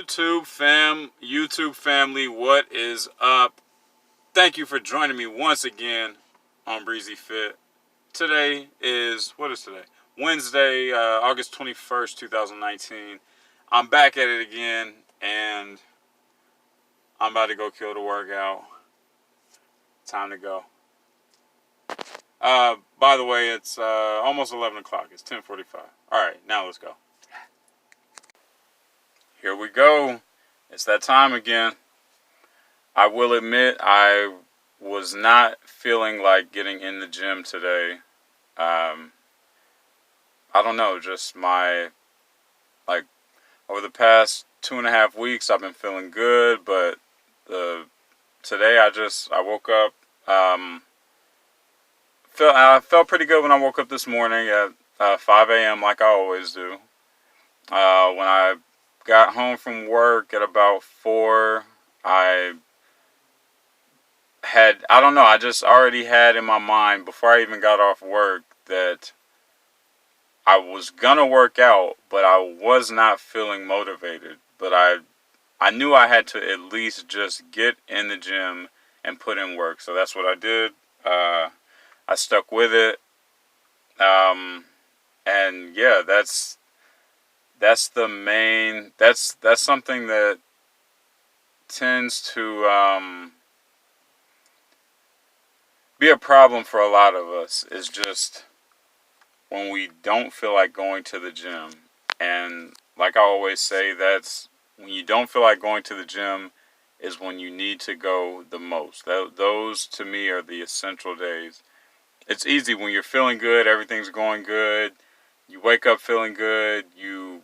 YouTube family, what is up? Thank you for joining me once again on Bre-Z Fit. Today is, what is today? Wednesday, August 21st, 2019. I'm back at it again, and I'm about to go kill the workout. Time to go. By the way, it's almost 11 o'clock. It's 10:45. All right, now let's go. Here we go. It's that time again. I will admit I was not feeling like getting in the gym today. I don't know, just like, over the past 2.5 weeks, I've been feeling good, but today I woke up, I felt pretty good when I woke up this morning at 5 a.m. like I always do. When I got home from work at about 4, I don't know, I just already had in my mind before I even got off work that I was gonna work out, but I was not feeling motivated. But I knew I had to at least just get in the gym and put in work. So that's what I did. I stuck with it. And yeah, that's the main, that's something that tends to be a problem for a lot of us, is just when we don't feel like going to the gym. And like I always say, that's when you don't feel like going to the gym is when you need to go the most. Those to me are the essential days. It's easy when you're feeling good, everything's going good, you wake up feeling good, you're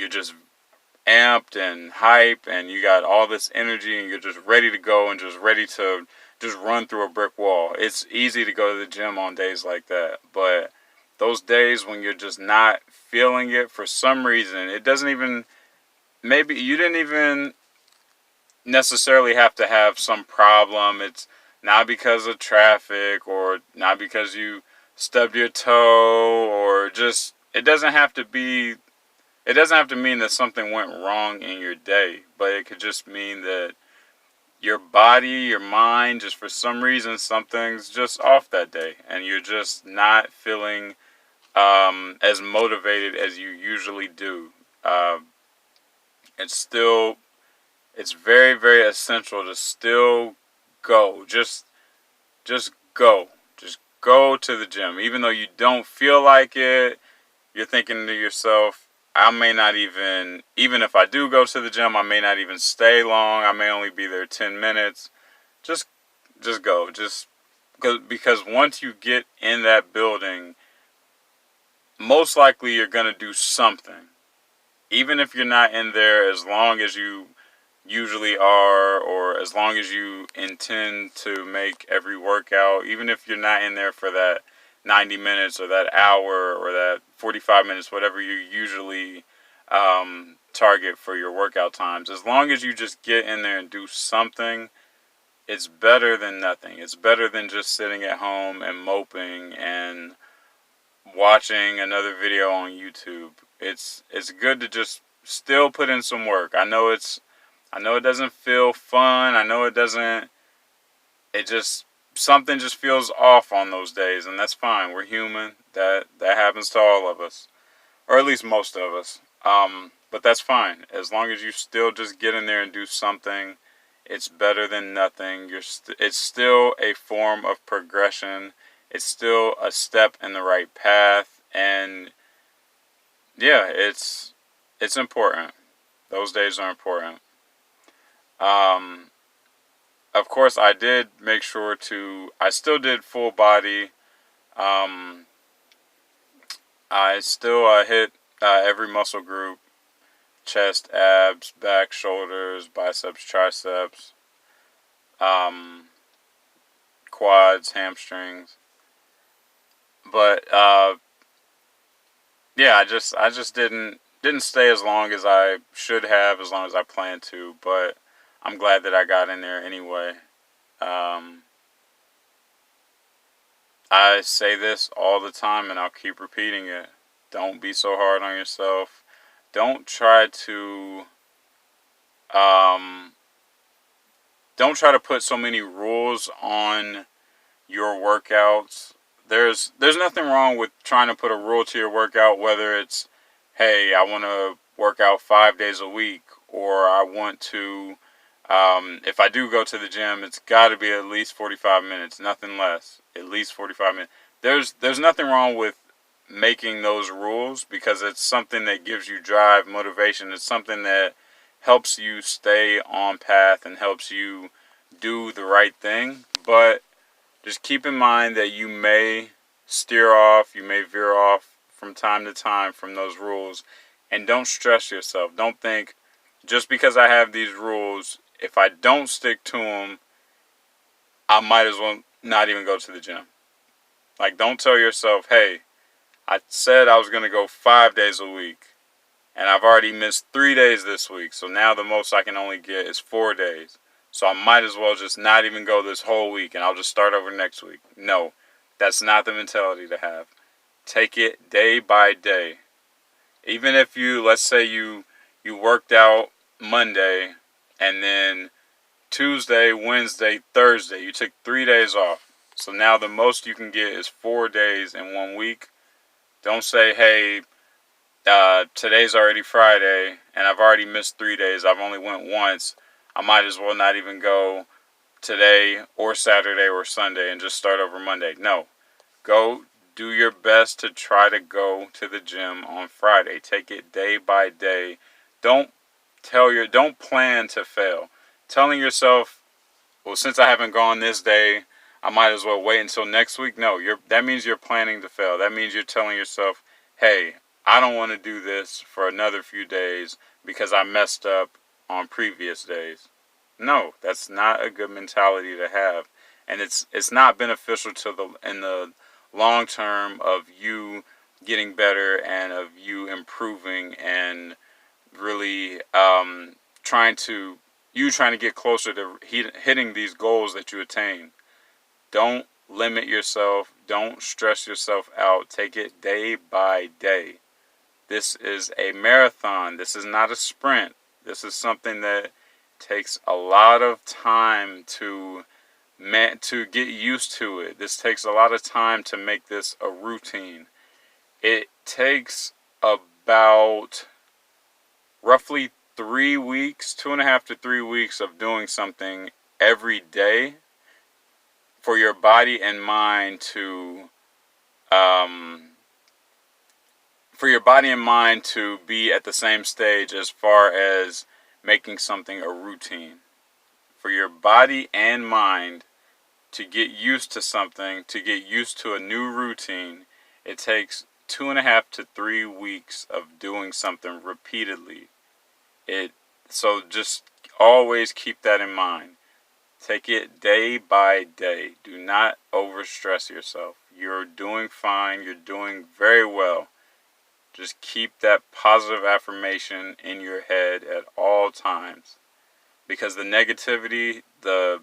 just amped and hype, and you got all this energy, and you're just ready to go and just ready to just run through a brick wall. It's easy to go to the gym on days like that, but those days when you're just not feeling it for some reason, it doesn't even, maybe you didn't even necessarily have to have some problem. It's not because of traffic, or not because you stubbed your toe, or just, it doesn't have to mean that something went wrong in your day, but it could just mean that your body, your mind, just for some reason, something's just off that day, and you're just not feeling as motivated as you usually do. Uh, it's very, very essential to still go. Just go. Just go to the gym. Even though you don't feel like it, you're thinking to yourself, I may not even if I do go to the gym, I may not even stay long. I may only be there 10 minutes. Just, just go. Just, because once you get in that building, most likely you're going to do something. Even if you're not in there as long as you usually are, or as long as you intend to make every workout, even if you're not in there for that 90 minutes or that hour or that 45 minutes, whatever you usually target for your workout times, as long as you just get in there and do something, it's better than nothing. It's better than just sitting at home and moping and watching another video on YouTube. It's good to just still put in some work. I know it doesn't feel fun. I know it doesn't, it just, something just feels off on those days, and that's fine. We're human. That happens to all of us, or at least most of us. But that's fine. As long as you still just get in there and do something, it's better than nothing. It's still a form of progression. It's still a step in the right path, and yeah, it's important. Those days are important. Of course, I did make sure I still did full body. I still hit every muscle group: chest, abs, back, shoulders, biceps, triceps, quads, hamstrings. But yeah, I just didn't stay as long as I should have, as long as I planned to. But I'm glad that I got in there anyway. I say this all the time, and I'll keep repeating it. Don't be so hard on yourself. Don't try to don't try to put so many rules on your workouts. There's nothing wrong with trying to put a rule to your workout, whether it's, hey, I want to work out 5 days a week, or I want to, if I do go to the gym, it's got to be at least 45 minutes, nothing less, at least 45 minutes. There's nothing wrong with making those rules, because it's something that gives you drive, motivation. It's something that helps you stay on path and helps you do the right thing. But just keep in mind that you may steer off, you may veer off from time to time from those rules. And don't stress yourself. Don't think, just because I have these rules, if I don't stick to them, I might as well not even go to the gym. Like, don't tell yourself, hey, I said I was going to go 5 days a week, and I've already missed 3 days this week, so now the most I can only get is 4 days. So I might as well just not even go this whole week, and I'll just start over next week. No, that's not the mentality to have. Take it day by day. Even if let's say you worked out Monday, and then Tuesday, Wednesday, Thursday, you took 3 days off. So now the most you can get is 4 days in 1 week. Don't say, hey, today's already Friday, and I've already missed 3 days. I've only went once. I might as well not even go today or Saturday or Sunday and just start over Monday. No. Go do your best to try to go to the gym on Friday. Take it day by day. Don't plan to fail. Telling yourself, well, since I haven't gone this day, I might as well wait until next week. No, that means you're planning to fail. That means you're telling yourself, hey, I don't want to do this for another few days because I messed up on previous days. No, that's not a good mentality to have. And it's not beneficial in the long term of you getting better and of you improving and really trying to get closer to hitting these goals that you attain. Don't limit yourself. Don't stress yourself out. Take it day by day. This is a marathon. This is not a sprint. This is something that takes a lot of time to get used to it. This takes a lot of time to make this a routine. It takes about roughly 3 weeks, 2.5 to 3 weeks of doing something every day for your body and mind to be at the same stage as far as making something a routine. For your body and mind to get used to something, to get used to a new routine, it takes 2.5 to 3 weeks of doing something repeatedly. So just always keep that in mind. Take it day by day. Do not overstress yourself. You're doing fine. You're doing very well. Just keep that positive affirmation in your head at all times. Because the negativity, the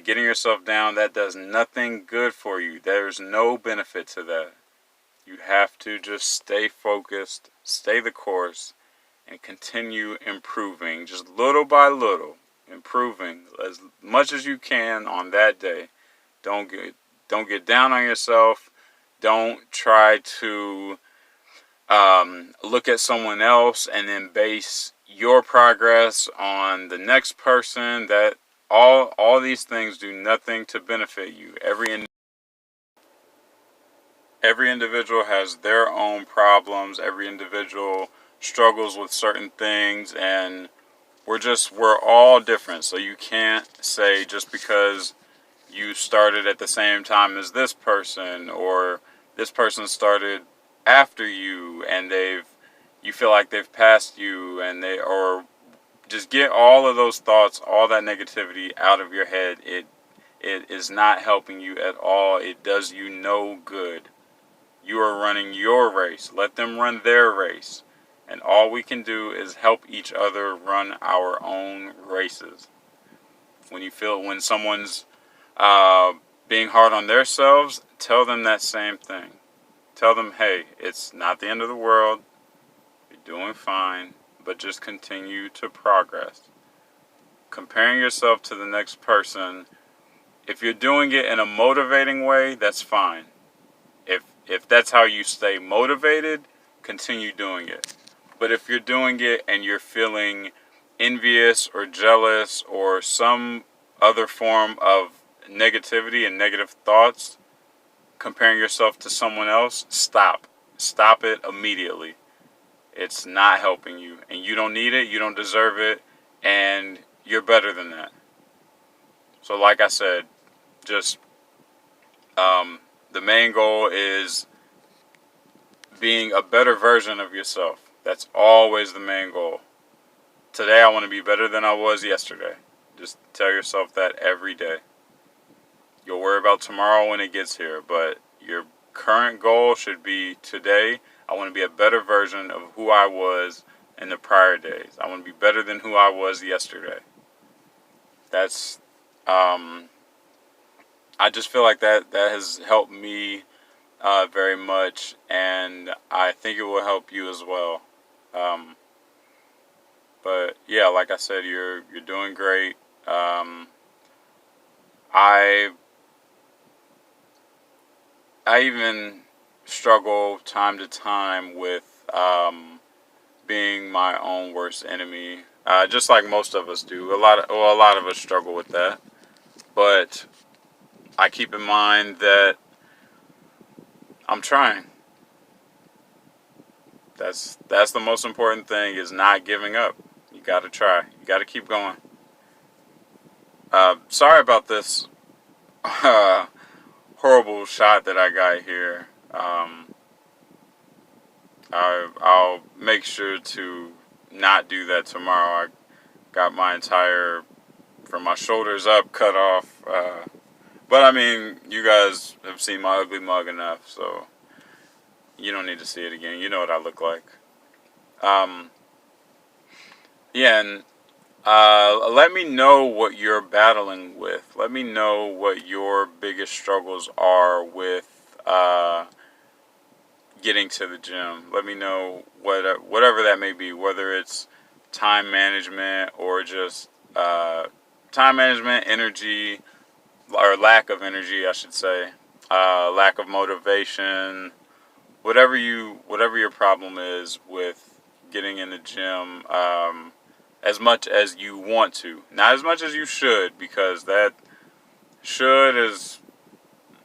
getting yourself down, that does nothing good for you. There's no benefit to that. You have to just stay focused, stay the course, and continue improving, just little by little, improving as much as you can on that day. Don't get down on yourself. Don't try to look at someone else and then base your progress on the next person. That all these things do nothing to benefit you. Every individual has their own problems. Every individual struggles with certain things, and we're all different. So you can't say just because you started at the same time as this person, or this person started after you and you feel like they've passed you, or just get all of those thoughts, all that negativity out of your head. It is not helping you at all. It does you no good. You are running your race. Let them run their race. And all we can do is help each other run our own races. When someone's being hard on themselves, tell them that same thing. Tell them, hey, it's not the end of the world. You're doing fine, but just continue to progress. comparing yourself to the next person, if you're doing it in a motivating way, that's fine. If that's how you stay motivated, continue doing it. But if you're doing it and you're feeling envious or jealous or some other form of negativity and negative thoughts, comparing yourself to someone else, stop. Stop it immediately. It's not helping you, and you don't need it, you don't deserve it, and you're better than that. So like I said, just the main goal is being a better version of yourself. That's always the main goal. Today I want to be better than I was yesterday. Just tell yourself that every day. You'll worry about tomorrow when it gets here, but your current goal should be today. I want to be a better version of who I was in the prior days. I want to be better than who I was yesterday. That's, I just feel like that has helped me very much, and I think it will help you as well. But yeah, like I said, you're doing great. I even struggle time to time with being my own worst enemy, just like most of us do. A lot of us struggle with that. But I keep in mind that I'm trying. That's the most important thing, is not giving up. You got to try. You got to keep going. Sorry about this horrible shot that I got here. I'll make sure to not do that tomorrow. I got my entire, from my shoulders up, cut off. But I mean, you guys have seen my ugly mug enough, so you don't need to see it again. You know what I look like. Yeah, and let me know what you're battling with. Let me know what your biggest struggles are with getting to the gym. Let me know whatever that may be, whether it's time management or just time management, energy, or lack of energy, I should say, lack of motivation, whatever your problem is with getting in the gym, as much as you want to, not as much as you should, because that should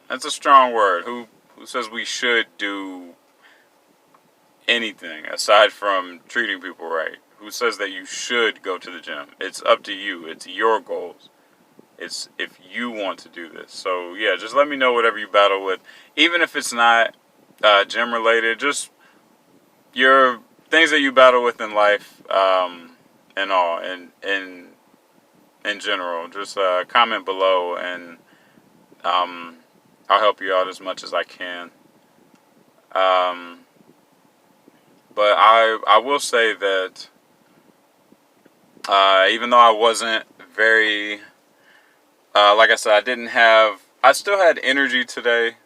that's a strong word. Who says we should do anything aside from treating people right? Who says that you should go to the gym? It's up to you. It's your goals. It's if you want to do this. So yeah, just let me know whatever you battle with, even if it's not gym related. Just your things that you battle with in life, and all, and in general. Just comment below, and I'll help you out as much as I can. But I will say that even though I wasn't very, like I said, I still had energy today,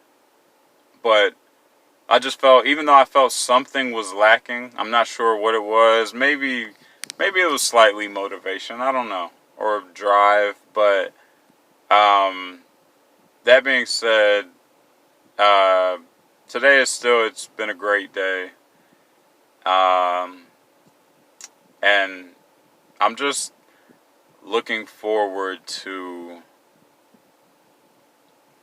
but I just felt, even though I felt something was lacking, I'm not sure what it was. Maybe it was slightly motivation, I don't know, or drive. But that being said, today it's been a great day. And I'm just looking forward to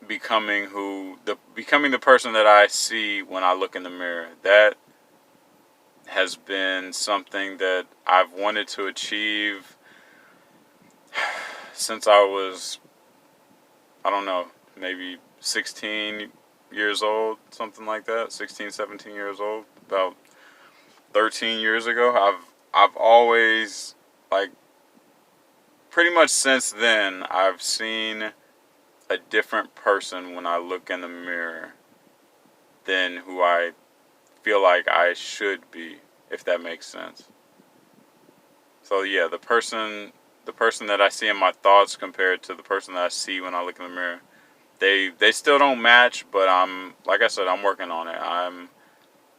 becoming the person that I see when I look in the mirror. That has been something that I've wanted to achieve since I was, I don't know, maybe 16 years old, something like that. 16, 17 years old, about 13 years ago. I've always, like, pretty much since then, I've seen a different person when I look in the mirror than who I feel like I should be, if that makes sense. So yeah, the person that I see in my thoughts compared to the person that I see when I look in the mirror, they still don't match, but like I said, I'm working on it.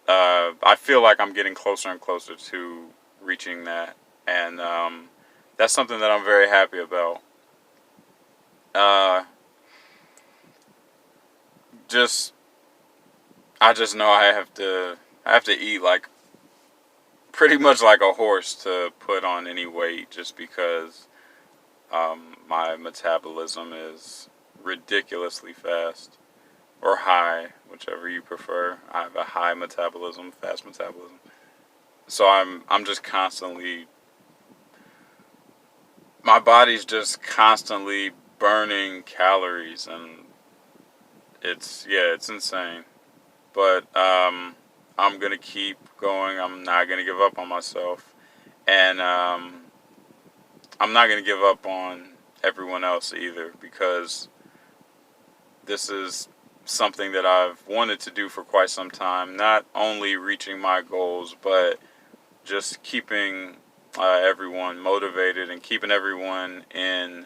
I feel like I'm getting closer and closer to reaching that, and that's something that I'm very happy about. Uh, just I just know I have to eat like pretty much like a horse to put on any weight, just because my metabolism is ridiculously fast or high, whichever you prefer. I have a high metabolism, fast metabolism, so I'm just constantly my body's just constantly burning calories, and it's insane. But I'm gonna keep going. I'm not gonna give up on myself, and I'm not gonna give up on everyone else either, because this is something that I've wanted to do for quite some time. Not only reaching my goals, but just keeping everyone motivated and keeping everyone in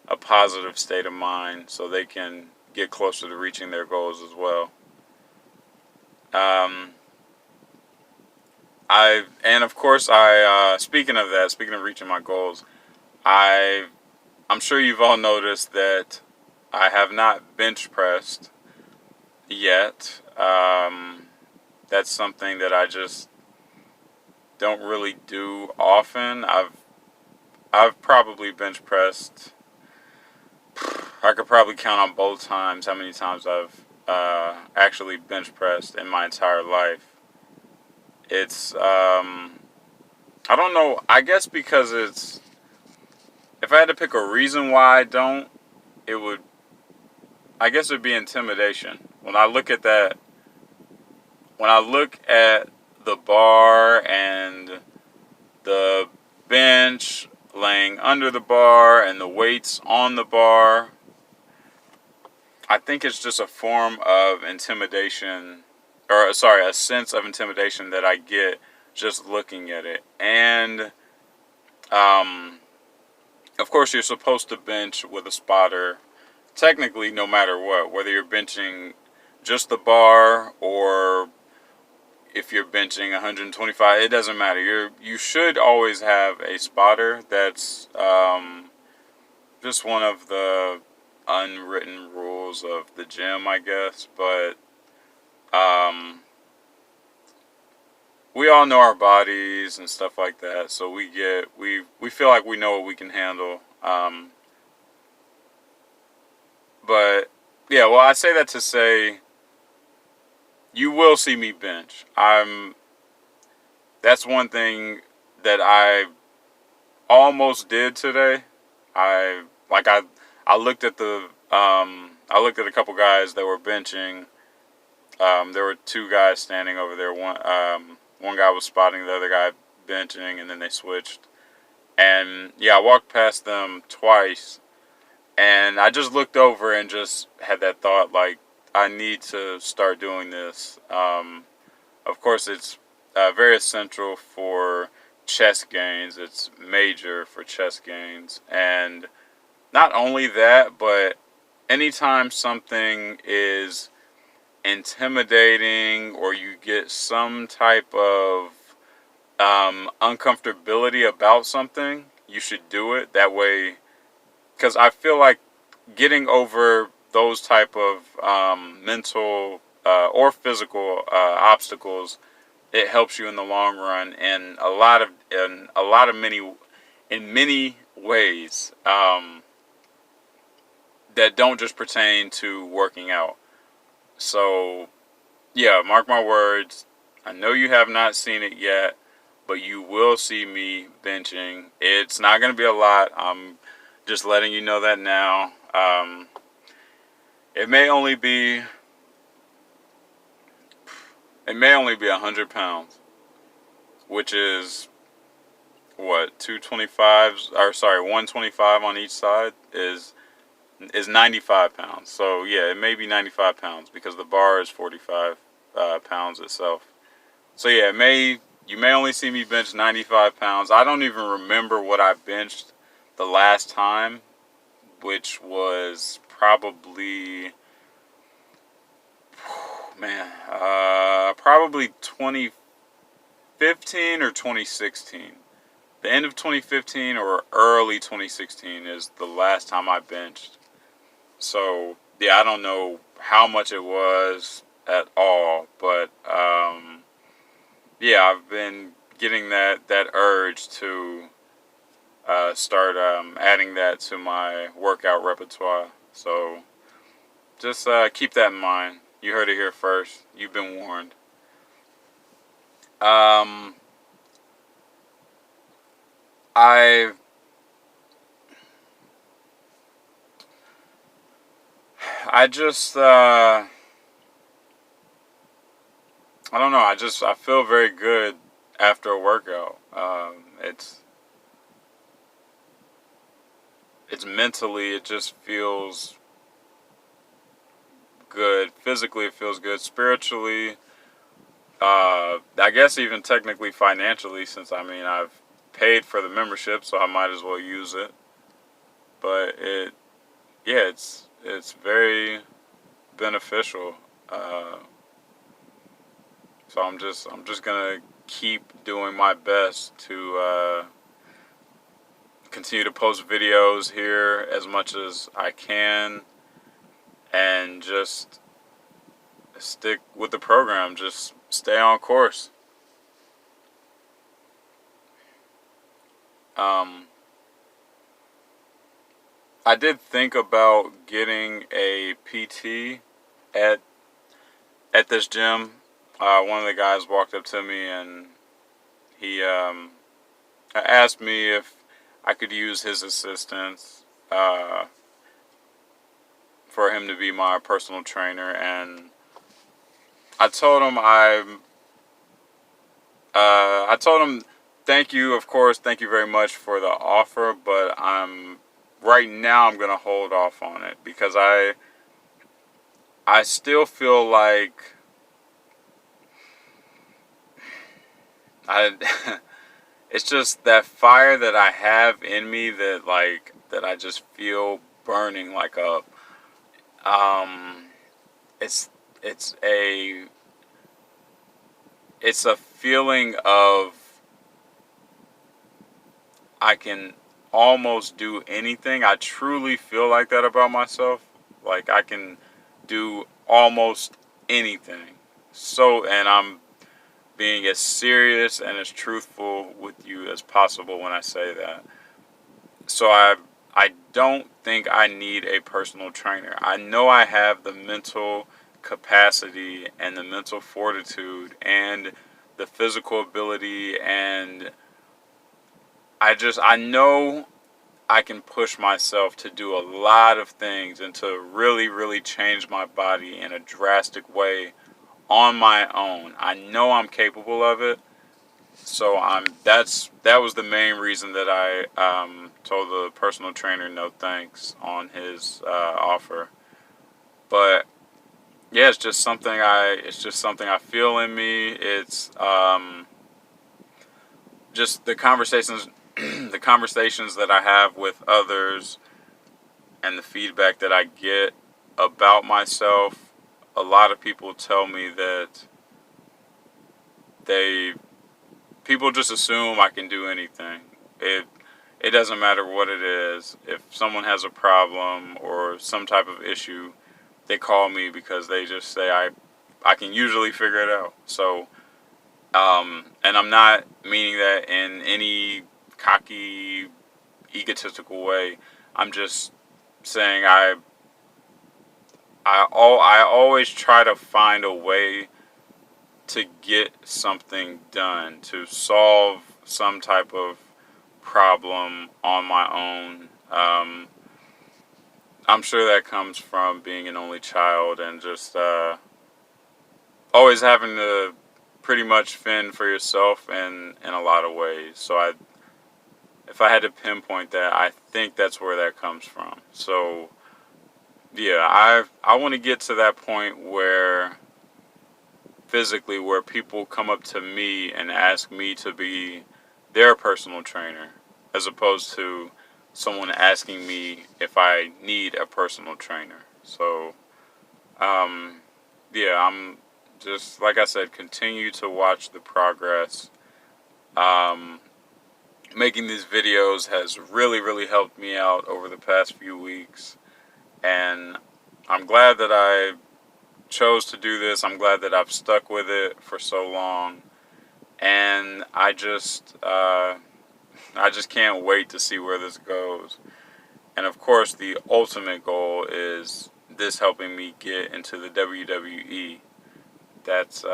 a positive state of mind so they can get closer to reaching their goals as well. Um, and of course speaking of that, speaking of reaching my goals, I I'm sure you've all noticed that I have not bench pressed yet. That's something that I just don't really do often. I've probably bench pressed. I could probably count on both times how many times I've actually bench pressed in my entire life. It's I don't know. I guess because it's if I had to pick a reason why I don't, it would I guess it'd be intimidation. When I look at the bar and the bench laying under the bar and the weights on the bar, I think it's just a form of intimidation, or sorry, a sense of intimidation that I get just looking at it. And um, of course, you're supposed to bench with a spotter, technically, no matter what, whether you're benching just the bar or if you're benching 125, it doesn't matter. You should always have a spotter. That's just one of the unwritten rules of the gym, I guess. But um, we all know our bodies and stuff like that, so we feel like we know what we can handle. But yeah, well, I say that to say you will see me bench. That's one thing that I almost did today. I like I looked at I looked at a couple guys that were benching. There were two guys standing over there. One guy was spotting the other guy benching, and then they switched. And yeah, I walked past them twice, and I just looked over and just had that thought, like, I need to start doing this. Of course, it's very essential for chest gains. It's major for chest gains. And not only that, but anytime something is intimidating or you get some type of uncomfortability about something, you should do it. That way, because I feel like getting over those type of mental or physical obstacles, it helps you in the long run in a lot of many ways that don't just pertain to working out. So yeah, mark my words. I know you have not seen it yet, but you will see me benching. It's not going to be a lot. I'm just letting you know that now. It may only be 100 pounds, which is what 225 or sorry 125 on each side is 95 pounds. So yeah, it may be 95 pounds because the bar is 45 pounds itself. So yeah, you may only see me bench 95 pounds. I don't even remember what I benched the last time, which was probably probably 2015 or 2016. the end of 2015 or early 2016 is the last time I benched. So yeah, I don't know how much it was at all, but yeah, I've been getting that urge to start adding that to my workout repertoire. So just keep that in mind. You heard it here first. You've been warned. Um, I I just I don't know. I feel very good after a workout. It's mentally, it just feels good. Physically, it feels good. Spiritually, I guess even technically financially, since I mean I've paid for the membership, so I might as well use it. But yeah, it's very beneficial. Uh, so I'm just gonna keep doing my best to continue to post videos here as much as I can, and just stick with the program. Just stay on course. Um, I did think about getting a PT at this gym. One of the guys walked up to me and he asked me if I could use his assistance for him to be my personal trainer, and I told him I told him thank you, of course, thank you very much for the offer, but right now I'm gonna hold off on it because I still feel like I it's just that fire that I have in me that I just feel burning like a um it's it's a it's a feeling of I can almost do anything. I truly feel like that about myself. Like I can do almost anything. So, and I'm being as serious and as truthful with you as possible when I say that. So I don't think I need a personal trainer. I know I have the mental capacity and the mental fortitude and the physical ability, and I know I can push myself to do a lot of things and to really, really change my body in a drastic way on my own. I know I'm capable of it. So that was the main reason that I told the personal trainer no thanks on his offer. But yeah, it's just something I feel in me. It's just the conversations the conversations that I have with others and the feedback that I get about myself. A lot of people tell me that they people just assume I can do anything. It doesn't matter what it is. If someone has a problem or some type of issue, they call me because they just say I can usually figure it out. So and I'm not meaning that in any cocky, egotistical way. I'm just saying I always try to find a way to get something done, to solve some type of problem on my own. I'm sure that comes from being an only child and just always having to pretty much fend for yourself in a lot of ways. So if I had to pinpoint that, I think that's where that comes from. So yeah, I want to get to that point where physically where people come up to me and ask me to be their personal trainer as opposed to someone asking me if I need a personal trainer. So um, yeah, I'm just like I said, continue to watch the progress. Um, making these videos has really helped me out over the past few weeks. And I'm glad that I chose to do this. I'm glad that I've stuck with it for so long. And I just can't wait to see where this goes. And of course, the ultimate goal is this helping me get into the WWE. That's,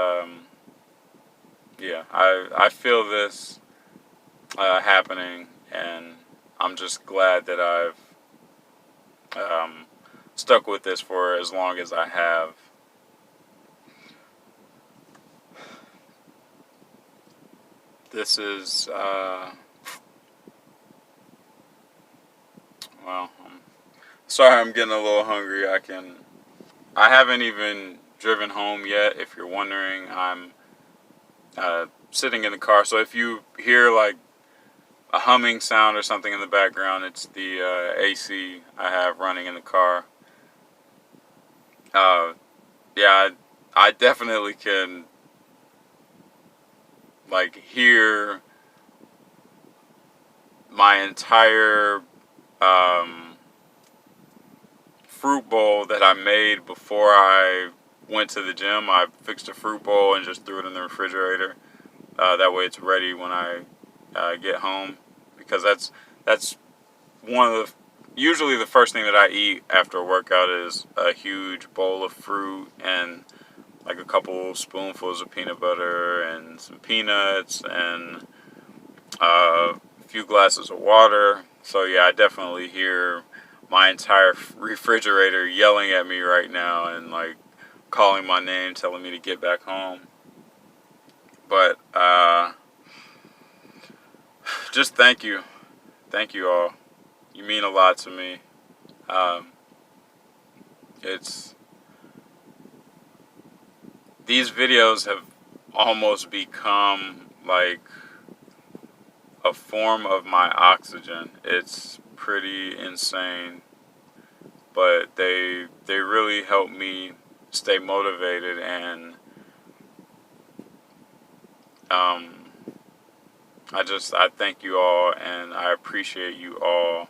yeah, I feel this happening, and I'm just glad that I've stuck with this for as long as I have. This is, well, I'm sorry I'm getting a little hungry. I haven't even driven home yet. If you're wondering, I'm sitting in the car. So if you hear like a humming sound or something in the background, it's the AC I have running in the car. Uh, yeah, I definitely can like hear my entire um, fruit bowl that I made before I went to the gym. I fixed a fruit bowl and just threw it in the refrigerator. That way, it's ready when I get home, because that's one of the usually the first thing that I eat after a workout is a huge bowl of fruit and like a couple spoonfuls of peanut butter and some peanuts and a few glasses of water. So yeah, I definitely hear my entire refrigerator yelling at me right now and like calling my name, telling me to get back home. But just thank you all. You mean a lot to me. Um, it's these videos have almost become like a form of my oxygen. It's pretty insane, but they really help me stay motivated, and um, I thank you all, and I appreciate you all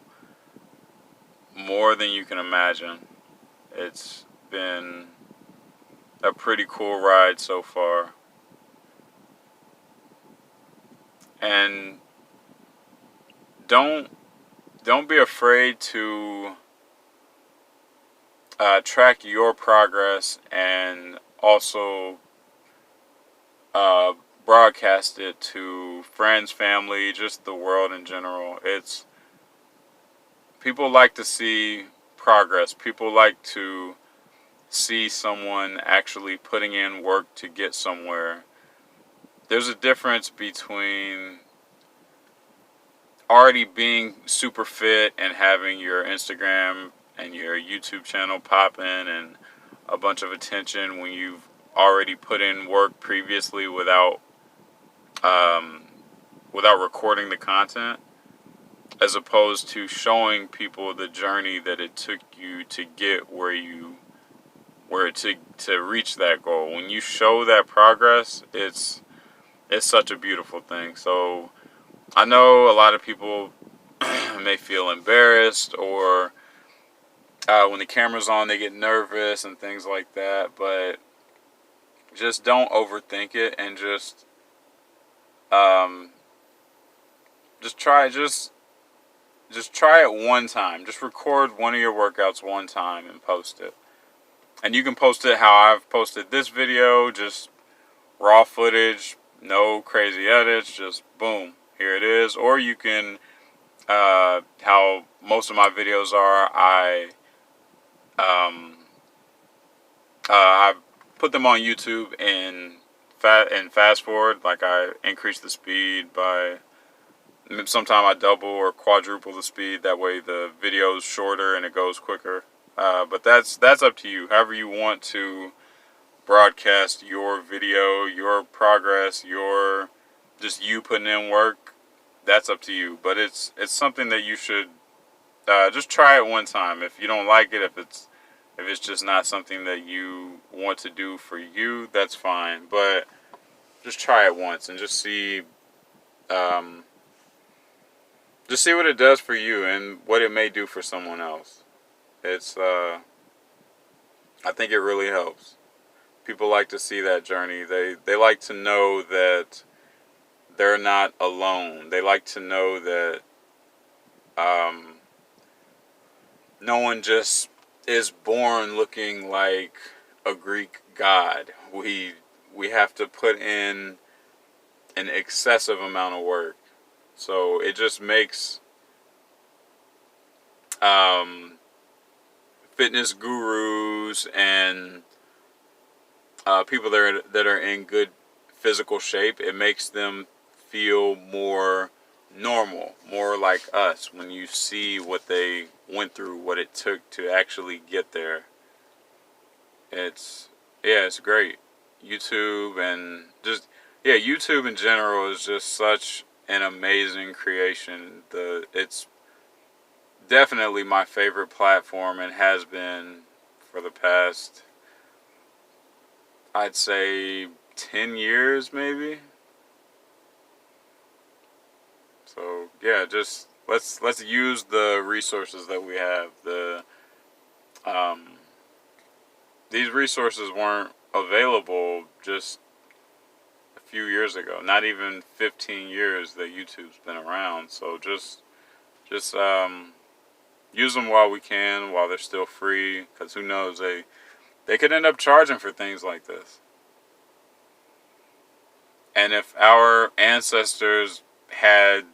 more than you can imagine. It's been a pretty cool ride so far, and don't don't be afraid to track your progress and also uh, broadcast it to friends, family, just the world in general. It's people like to see progress. People like to see someone actually putting in work to get somewhere. There's a difference between already being super fit and having your Instagram and your YouTube channel popping and a bunch of attention when you've already put in work previously um, without recording the content, as opposed to showing people the journey that it took you to get where to reach that goal. When you show that progress, it's such a beautiful thing. So I know a lot of people may feel embarrassed, or when the camera's on they get nervous and things like that, but just don't overthink it, and um, just try just try it one time. Just record one of your workouts one time and post it. And you can post it how I've posted this video, just raw footage, no crazy edits, just boom, here it is. Or you can, how most of my videos are, um, I put them on YouTube and fast forward. Like I increase the speed by, sometimes I double or quadruple the speed. That way the video is shorter and it goes quicker. But that's up to you. However you want to broadcast your video, your progress, your just you putting in work. That's up to you. But it's something that you should just try it one time. If you don't like it, if it's just not something that you want to do for you, that's fine. But just try it once and just see um, just see what it does for you and what it may do for someone else. It's I think it really helps. People like to see that journey. They like to know that they're not alone. They like to know that um, no one just is born looking like a Greek god. We have to put in an excessive amount of work. So it just makes um, fitness gurus and people that are in good physical shape. It makes them feel more normal, more like us. When you see what they went through, what it took to actually get there, it's yeah, it's great. YouTube and just yeah, YouTube in general is just such an amazing creation. It's definitely my favorite platform and has been for the past, I'd say, 10 years maybe. So yeah, just let's use the resources that we have. Um, these resources weren't available just a few years ago. Not even 15 years that YouTube's been around. So just use them while we can, while they're still free. Because who knows, they could end up charging for things like this. And if our ancestors had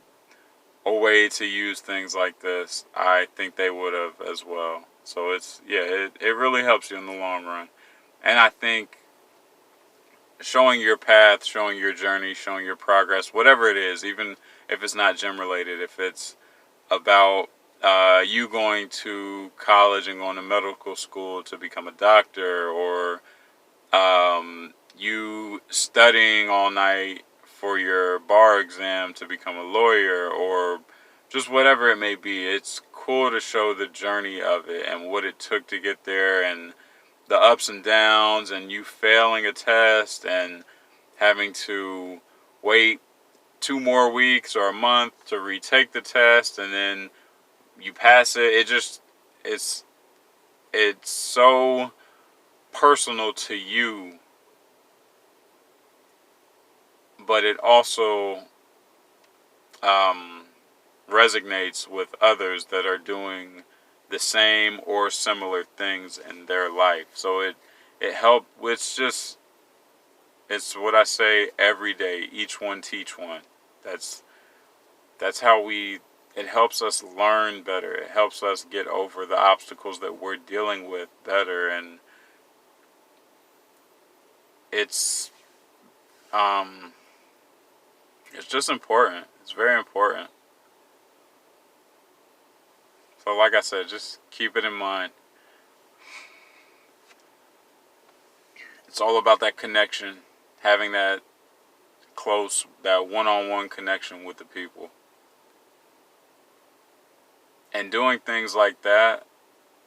a way to use things like this, I think they would have as well. So it's yeah, it really helps you in the long run. And I think showing your path, showing your journey, showing your progress, whatever it is, even if it's not gym related, if it's about you going to college and going to medical school to become a doctor, or you studying all night for your bar exam to become a lawyer, or just whatever it may be. It's cool to show the journey of it and what it took to get there, and the ups and downs, and you failing a test and having to wait 2 more weeks or a month to retake the test, and then you pass it. It's it's so personal to you, but it also um, resonates with others that are doing the same or similar things in their life. So it helped. It's what I say every day. Each one teach one. That's that's how we. It helps us learn better. It helps us get over the obstacles that we're dealing with better, and it's um it's just important. It's very important. So like I said, just keep it in mind. It's all about that connection, having that close, that one-on-one connection with the people. And doing things like that,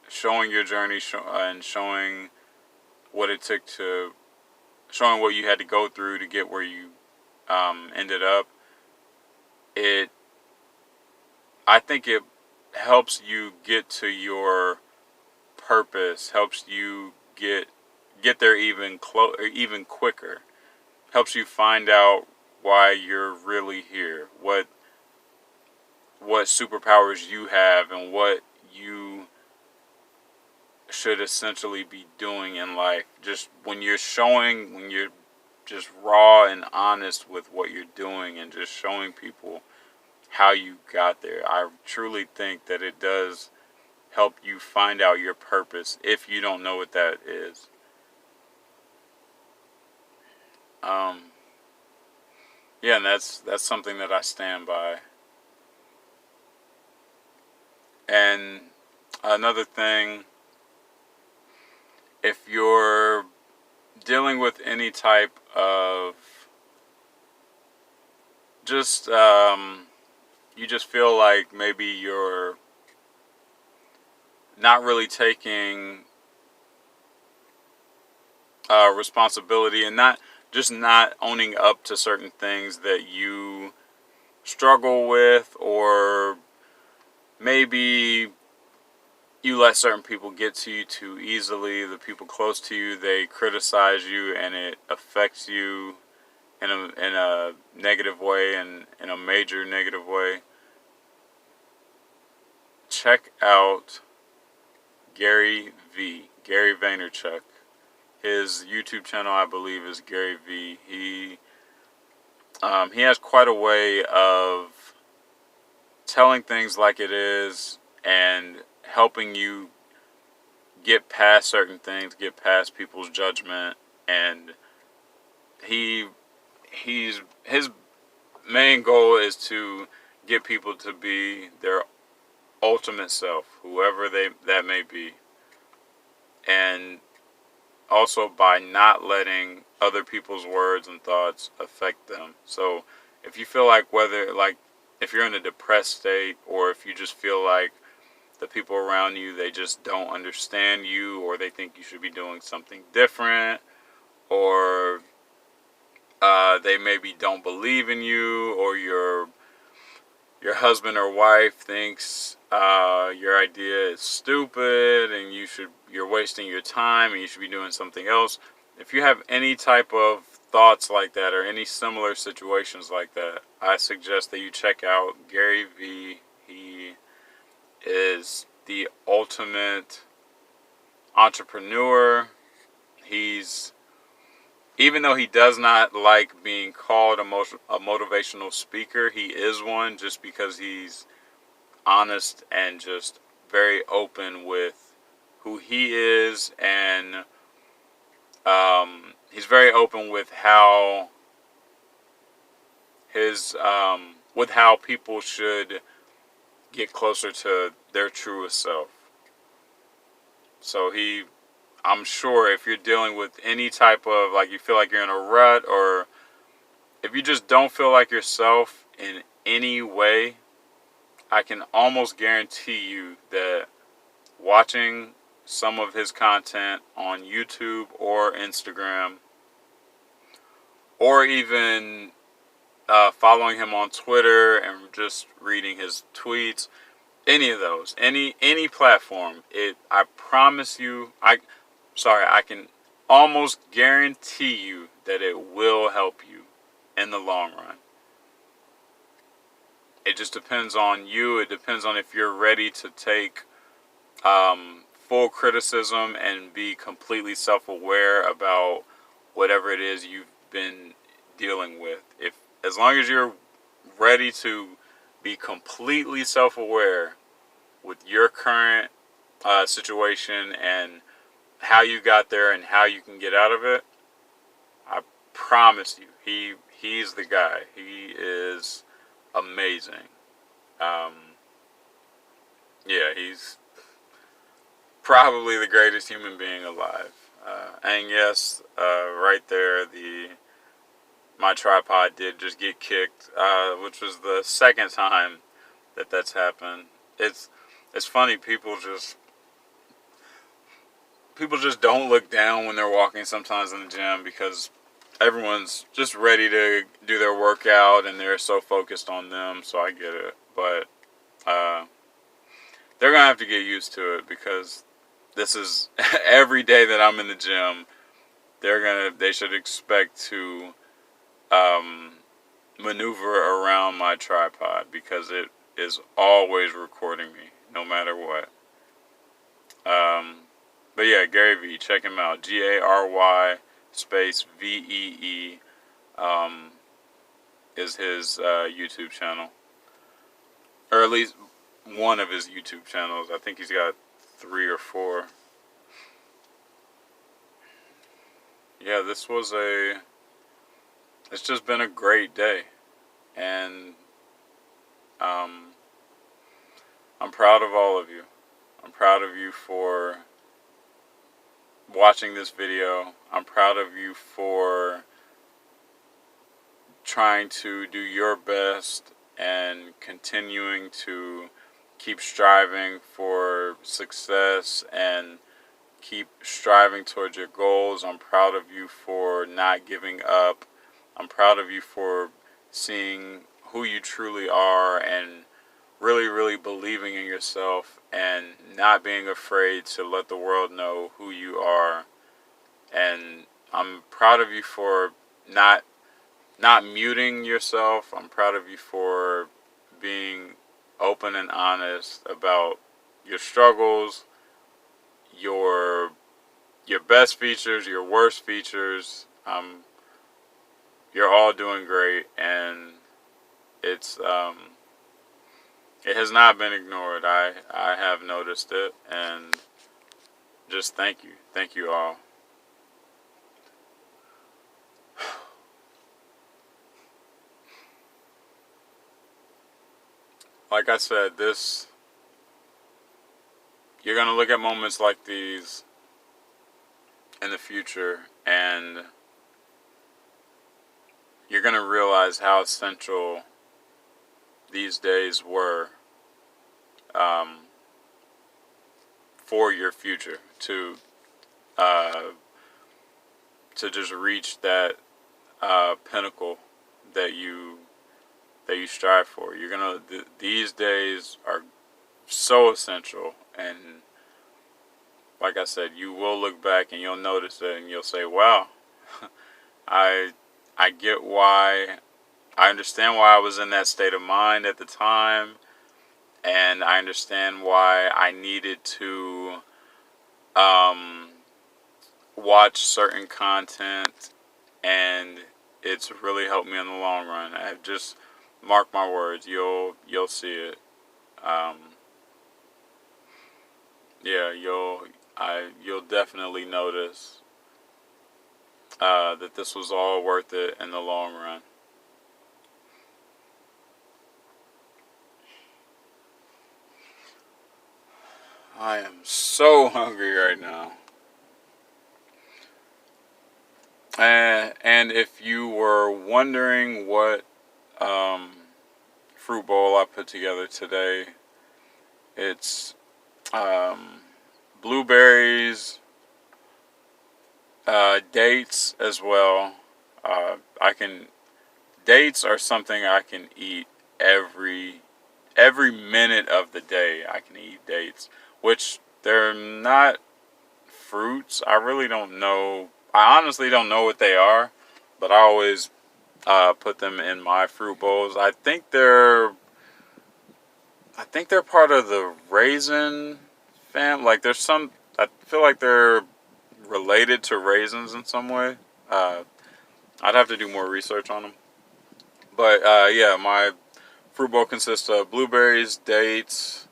showing your journey and showing what it took to, showing what you had to go through to get where you ended up, it, I think it helps you get to your purpose, helps you get there even quicker, helps you find out why you're really here, what superpowers you have, and what you should essentially be doing in life. Just when you're just raw and honest with what you're doing and just showing people how you got there. I truly think that it does help you find out your purpose if you don't know what that is. Um, yeah, and that's something that I stand by. And another thing, if you're dealing with any type of just you just feel like maybe you're not really taking responsibility, and not owning up to certain things that you struggle with, or maybe you let certain people get to you too easily. The people close to you, they criticize you and it affects you in a negative way, and in a major negative way. Check out Gary Vaynerchuk. His YouTube channel, I believe, is Gary V. He has quite a way of telling things like it is and helping you get past certain things, get past people's judgment, and his main goal is to get people to be their ultimate self, whoever that may be, and also by not letting other people's words and thoughts affect them. So if you feel like if you're in a depressed state, or if you just feel like the people around you, they just don't understand you, or they think you should be doing something different, or they maybe don't believe in you, or your husband or wife thinks your idea is stupid and you're wasting your time and you should be doing something else. If you have any type of thoughts like that, or any similar situations like that, I suggest that you check out Gary V. He is the ultimate entrepreneur. Even though he does not like being called a motivational speaker, he is one, just because he's honest and just very open with who he is, and he's very open with how people should get closer to their truest self. So I'm sure if you're dealing with any type of, like, you feel like you're in a rut, or if you just don't feel like yourself in any way, I can almost guarantee you that watching some of his content on YouTube or Instagram, or even following him on Twitter and just reading his tweets, any of those, any platform, I promise you, I can almost guarantee you that it will help you in the long run. It just depends on you. It depends on if you're ready to take full criticism and be completely self-aware about whatever it is you've been dealing with. As long as you're ready to be completely self-aware with your current situation and how you got there and how you can get out of it, I promise you, he's the guy. He is amazing. Yeah, he's probably the greatest human being alive. And yes, right there, my tripod did just get kicked, which was the second time that's happened. It's funny, people just don't look down when they're walking sometimes in the gym, because everyone's just ready to do their workout and they're so focused on them. So I get it, but they're gonna have to get used to it, because this is every day that I'm in the gym. They should expect to maneuver around my tripod, because it is always recording me, no matter what. But yeah, Gary V, check him out. Gary space VEE is his YouTube channel, or at least one of his YouTube channels. I think he's got 3 or 4. Yeah, it's just been a great day, and I'm proud of all of you. I'm proud of you for watching this video. I'm proud of you for trying to do your best and continuing to keep striving for success and keep striving towards your goals. I'm proud of you for not giving up. I'm proud of you for seeing who you truly are, and really, really believing in yourself and not being afraid to let the world know who you are. And I'm proud of you for not muting yourself. I'm proud of you for being open and honest about your struggles, your best features, your worst features. You're all doing great, and it's it has not been ignored. I have noticed it, and just thank you all. Like I said, you're gonna look at moments like these in the future, and you're going to realize how essential these days were um, for your future uh, to just reach that pinnacle that you strive for. You're gonna these days are so essential, and like I said, you will look back and you'll notice it, and you'll say, "Wow, I I get why." I understand why I was in that state of mind at the time, and I understand why I needed to watch certain content, and it's really helped me in the long run. I just mark my words, you'll see it. Um, yeah, you'll definitely notice that this was all worth it in the long run. I am so hungry right now. And if you were wondering what um, fruit bowl I put together today, it's um, blueberries, dates as well. I can dates are something I can eat every minute of the day. I can eat dates, which they're not fruits. I really don't know. I honestly don't know what they are, but I always put them in my fruit bowls. I think they're part of the raisin fam. Like there's some. I feel like they're related to raisins in some way. Uh, I'd have to do more research on them. But yeah, my fruit bowl consists of blueberries, dates,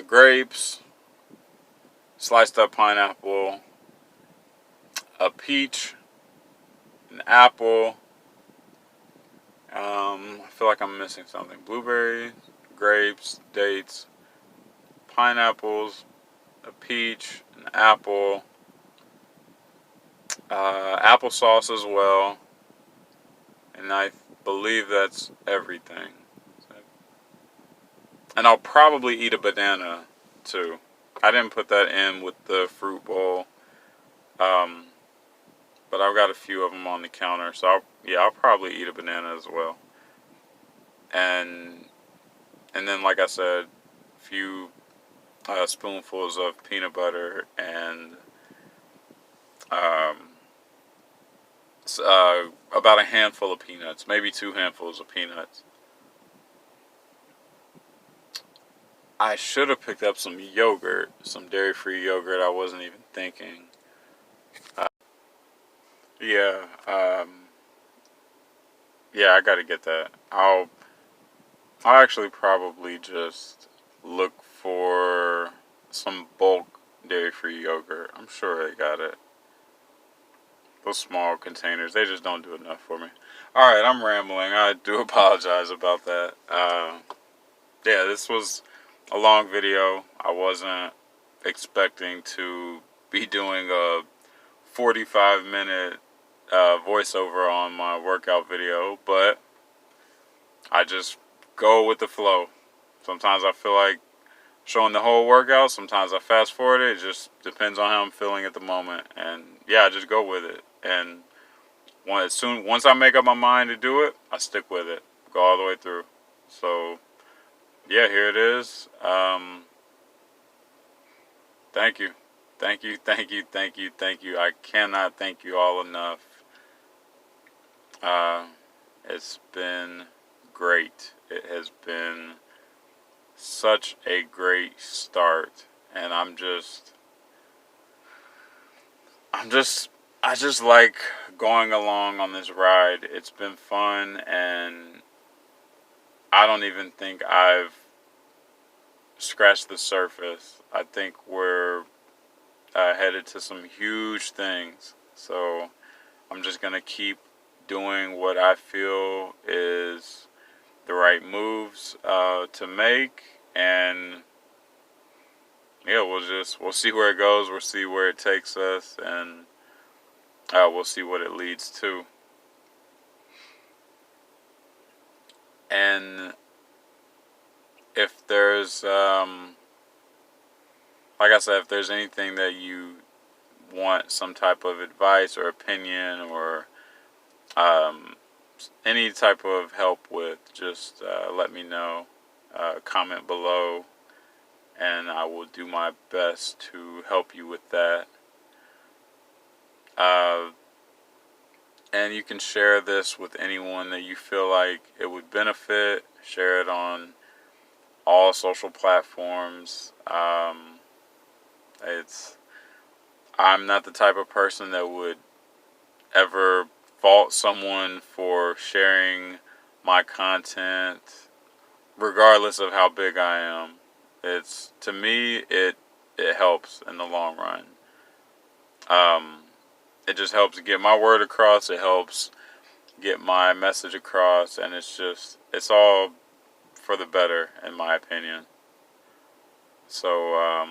grapes, sliced up pineapple, a peach, an apple. I feel like I'm missing something. Blueberries, grapes, dates, pineapples, a peach, an apple, applesauce as well, and I believe that's everything. And I'll probably eat a banana too. I didn't put that in with the fruit bowl, um, but I've got a few of them on the counter, so I'll probably eat a banana as well. And then, like I said, a few spoonfuls of peanut butter and um, about a handful of peanuts, maybe 2 handfuls of peanuts. I should have picked up some yogurt, some dairy-free yogurt. I wasn't even thinking. Uh, yeah, yeah, I gotta get that. I'll actually probably just look for some bulk dairy-free yogurt. I'm sure they got it. Those small containers, they just don't do enough for me. All right, I'm rambling. I do apologize about that. Yeah, this was a long video. I wasn't expecting to be doing a 45-minute voiceover on my workout video, but I just go with the flow. Sometimes I feel like showing the whole workout. Sometimes I fast forward it. It just depends on how I'm feeling at the moment, and yeah, I just go with it. And once I make up my mind to do it, I stick with it. go all the way through. So yeah, here it is. Thank you. Thank you, thank you, thank you, thank you. I cannot thank you all enough. It's been great. It has been such a great start, and I just like going along on this ride. It's been fun, and I don't even think I've scratched the surface. I think we're headed to some huge things. So I'm just gonna keep doing what I feel is the right moves to make, and yeah, we'll see where it goes. We'll see where it takes us, and we'll see what it leads to. And if there's like I said, if there's anything that you want some type of advice or opinion or any type of help with, just let me know. Comment below, and I will do my best to help you with that. And you can share this with anyone that you feel like it would benefit. Share it on all social platforms. I'm not the type of person that would ever fault someone for sharing my content, regardless of how big I am. To me, it helps in the long run. It just helps get my word across. It helps get my message across, and it's all for the better, in my opinion. So,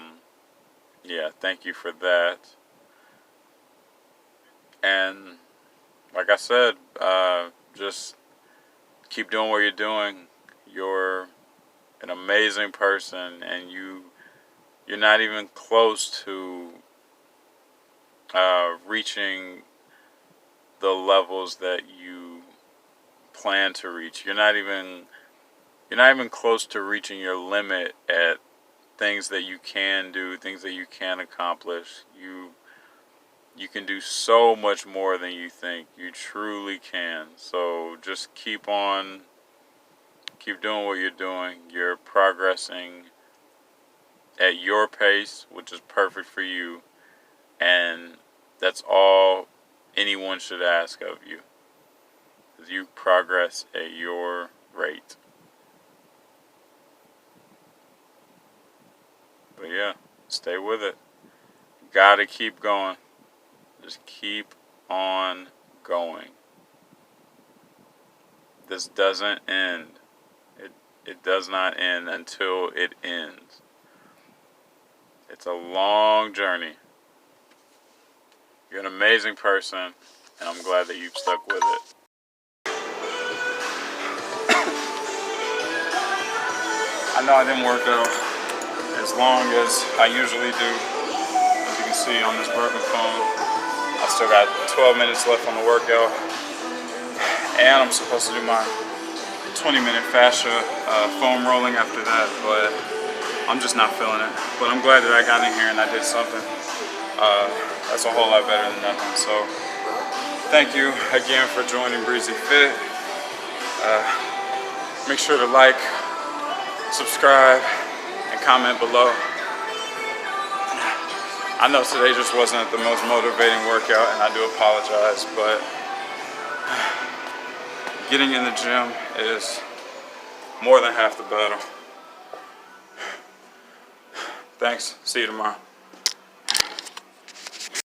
yeah, thank you for that. And like I said, just keep doing what you're doing. You're an amazing person, and you're not even close to reaching the levels that you plan to reach. You're not even close to reaching your limit at things that you can do, things that you can accomplish. You can do so much more than you think. You truly can. So just keep doing what you're doing. You're progressing at your pace, which is perfect for you. And that's all anyone should ask of you, is you progress at your rate. But yeah, stay with it. Gotta keep going. Just keep on going. This doesn't end. It does not end until it ends. It's a long journey. You're an amazing person, and I'm glad that you've stuck with it. I know I didn't work out as long as I usually do. As you can see on this broken phone, I still got 12 minutes left on the workout, and I'm supposed to do my 20-minute fascia foam rolling after that, but I'm just not feeling it. But I'm glad that I got in here and I did something. That's a whole lot better than nothing. So thank you again for joining Bre-Z Fit. Make sure to like, subscribe, and comment below. I know today just wasn't the most motivating workout, and I do apologize, but getting in the gym is more than half the battle. Thanks. See you tomorrow.